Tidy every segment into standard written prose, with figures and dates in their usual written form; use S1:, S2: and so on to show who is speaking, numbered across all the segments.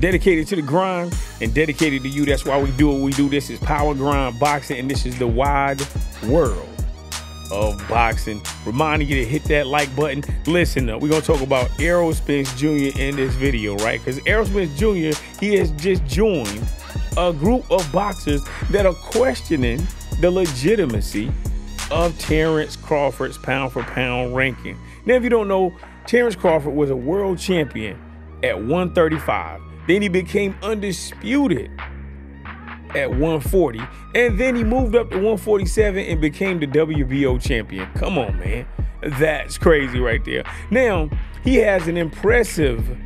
S1: dedicated to the grind and dedicated to you. That's why we do what we do. This is Power Grind Boxing, and this is the wide world of boxing. Reminding you to hit that like button. Listen, we're going to talk about Errol Spence Jr. in this video, right? Because Errol Spence Jr., he has just joined a group of boxers that are questioning the legitimacy of Terence Crawford's pound-for-pound ranking. Now, if you don't know, Terence Crawford was a world champion at 135. Then he became undisputed at 140. And then he moved up to 147 and became the WBO champion. Come on, man. That's crazy right there. Now, he has an impressive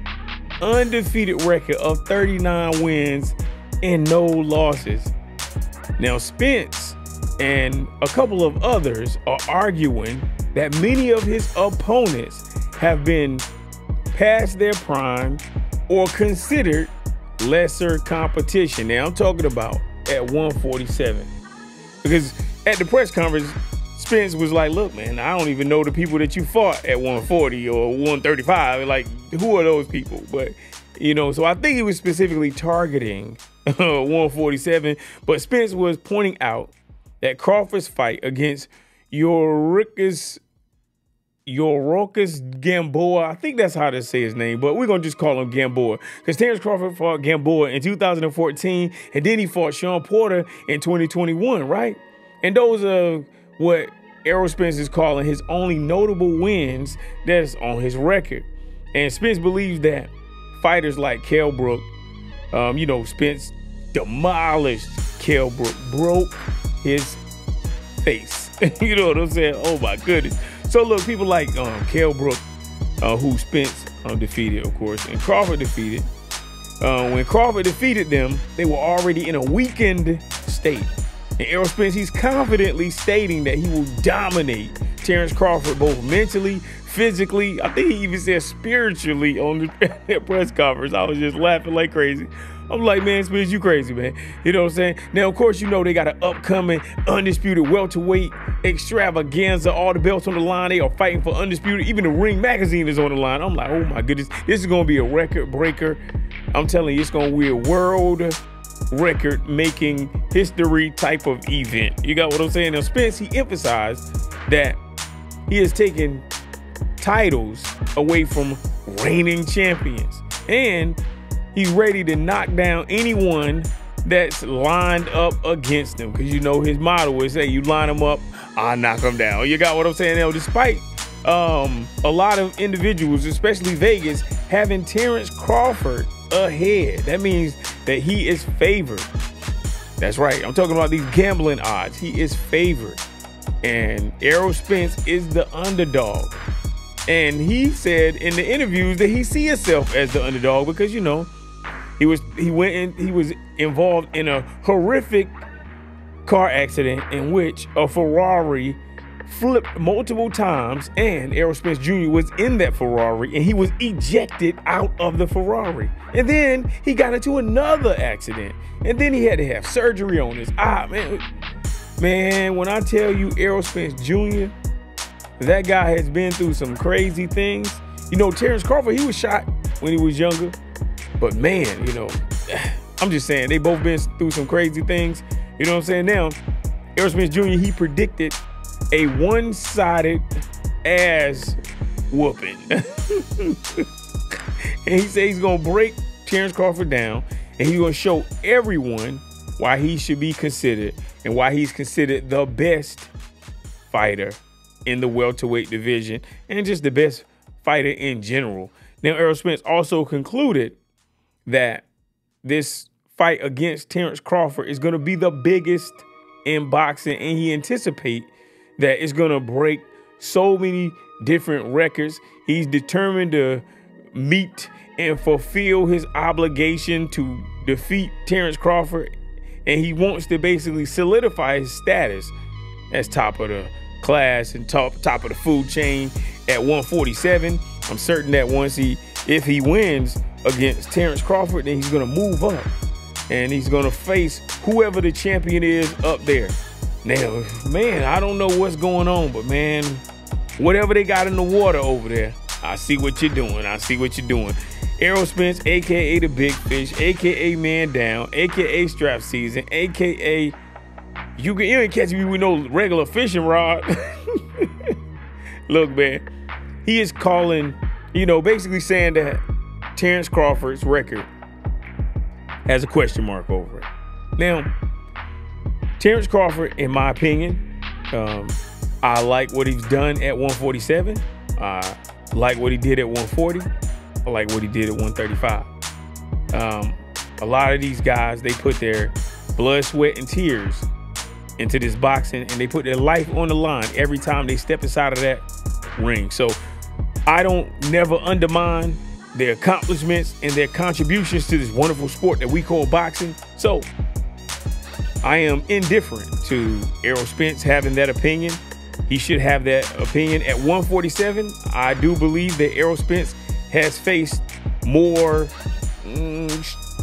S1: undefeated record of 39 wins and no losses. Now, Spence and a couple of others are arguing that many of his opponents have been past their prime or considered lesser competition. Now, I'm talking about at 147. Because at the press conference, Spence was like, look, man, I don't even know the people that you fought at 140 or 135. Like, who are those people? But, you know, so I think he was specifically targeting 147. But Spence was pointing out that Crawford's fight against Yoricus Gamboa, I think that's how to say his name, but we're going to just call him Gamboa, because Terence Crawford fought Gamboa in 2014, and then he fought Sean Porter in 2021, right? And those are what Errol Spence is calling his only notable wins that's on his record. And Spence believes that fighters like Kell Brook, you know, Spence demolished Kell Brook, broke his face. You know what I'm saying? Oh my goodness. So look, people like Kell Brook, who Spence defeated, of course, and Crawford defeated. When Crawford defeated them, they were already in a weakened state. And Errol Spence, he's confidently stating that he will dominate Terence Crawford both mentally, physically. I think he even said spiritually on the press conference. I was just laughing like crazy. I'm like, man, Spence, you crazy, man. You know what I'm saying? Now, of course, you know they got an upcoming undisputed welterweight extravaganza. All the belts on the line. They are fighting for undisputed. Even the Ring magazine is on the line. I'm like, oh my goodness, this is going to be a record breaker. I'm telling you, it's going to be a world record making history type of event. You got what I'm saying? Now, Spence, he emphasized that he has taken titles away from reigning champions, and he's ready to knock down anyone that's lined up against him. Because, you know, his motto is, hey, you line them up, I'll knock them down. You got what I'm saying? Now, despite a lot of individuals, especially Vegas, having Terence Crawford ahead, that means that he is favored. That's right. I'm talking about these gambling odds. He is favored. And Errol Spence is the underdog. And he said in the interviews that he sees himself as the underdog because, you know, he was involved in a horrific car accident in which a Ferrari flipped multiple times, and Errol Spence Jr. was in that Ferrari, and he was ejected out of the Ferrari. And then he got into another accident, and then he had to have surgery on his eye. Man, when I tell you Errol Spence Jr., that guy has been through some crazy things. You know, Terence Crawford, he was shot when he was younger. But man, you know, I'm just saying, they both been through some crazy things. You know what I'm saying? Now, Errol Spence Jr., he predicted a one-sided ass whooping. And he said he's going to break Terence Crawford down, and he's going to show everyone why he should be considered and why he's considered the best fighter in the welterweight division and just the best fighter in general. Now, Errol Spence also concluded that this fight against Terence Crawford is going to be the biggest in boxing, and he anticipates that it's going to break so many different records. He's determined to meet and fulfill his obligation to defeat Terence Crawford, and he wants to basically solidify his status as top of the class and top of the food chain at 147. I'm certain that if he wins against Terence Crawford, then he's going to move up and he's going to face whoever the champion is up there. Now, man, I don't know what's going on, but man, whatever they got in the water over there, I see what you're doing. I see what you're doing. Errol Spence, a.k.a. the Big Fish, a.k.a. Man Down, a.k.a. Strap Season, a.k.a. You ain't catch me with no regular fishing rod. Look, man, he is calling, basically saying that Terence Crawford's record has a question mark over it. Now, Terence Crawford, in my opinion, I like what he's done at 147. I like what he did at 140. I like what he did at 135. A lot of these guys, they put their blood, sweat, and tears into this boxing, and they put their life on the line every time they step inside of that ring. So I don't never undermine their accomplishments and their contributions to this wonderful sport that we call boxing. So I am indifferent to Errol Spence having that opinion. He should have that opinion. At 147, I do believe that Errol Spence has faced more,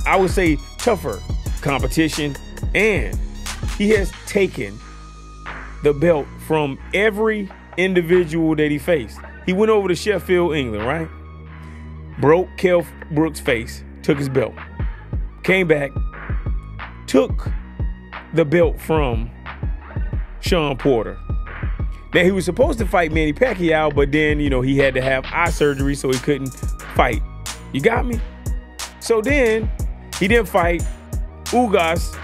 S1: I would say, tougher competition, and he has taken the belt from every individual that he faced. He went over to Sheffield, England, right? Broke Kell Brook's face, took his belt, came back, took the belt from Shawn Porter. Now, he was supposed to fight Manny Pacquiao, but then, he had to have eye surgery, so he couldn't fight. You got me? So then he didn't fight. Ugas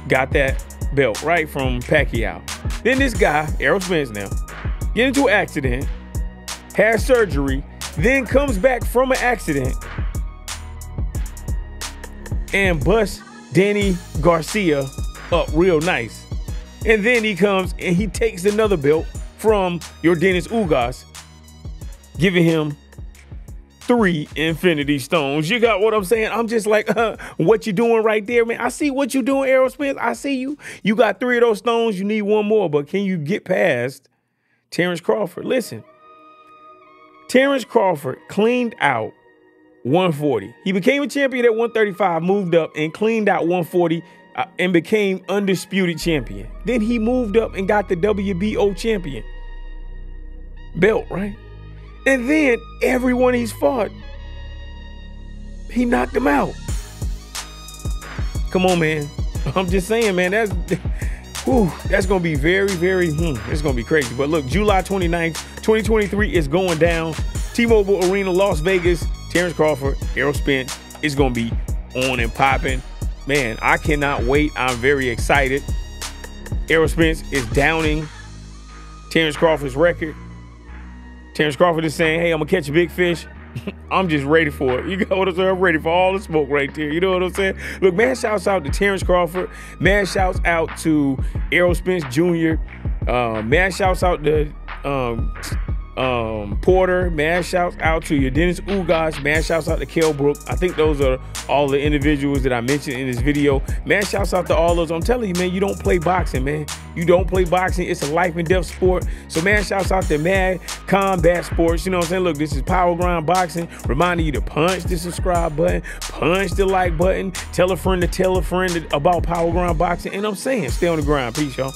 S1: got that belt, right, from Pacquiao. Then this guy, Errol Spence now, get into an accident, has surgery, then comes back from an accident and busts Danny Garcia up real nice. And then he comes and he takes another belt from your Dennis Ugas, giving him 3 Infinity Stones. You got what I'm saying? I'm just like, what you doing right there, man? I see what you doing, Errol Spence. I see you. You got 3 of those stones. You need 1 more. But can you get past Terence Crawford? Listen, Terence Crawford cleaned out 140. He became a champion at 135, moved up and cleaned out 140 and became undisputed champion. Then he moved up and got the WBO champion belt, right? And then everyone he's fought, he knocked him out. Come on, man. I'm just saying, man, that's going to be very, very, it's going to be crazy. But look, July 29th, 2023 is going down. T-Mobile Arena, Las Vegas. Terence Crawford, Errol Spence is going to be on and popping. Man, I cannot wait. I'm very excited. Errol Spence is downing Terence Crawford's record. Terence Crawford is saying, hey, I'm going to catch a big fish. I'm just ready for it. You know what I'm saying? I'm ready for all the smoke right there. You know what I'm saying? Look, man, shouts out to Terence Crawford. Man, shouts out to Errol Spence Jr. Man, shouts out to Porter. Man, shouts out to your Dennis Ugas. Man, shouts out to Kell Brook. I think those are all the individuals that I mentioned in this video. Man, shouts out to all those. I'm telling you, man, you don't play boxing, man. You don't play boxing. It's a life and death sport. So, man, shouts out to Mad Combat Sports. You know what I'm saying? Look, this is Power Grind Boxing, reminding you to punch the subscribe button, punch the like button, tell a friend to tell a friend about Power Grind Boxing. And I'm saying, stay on the grind. Peace, y'all.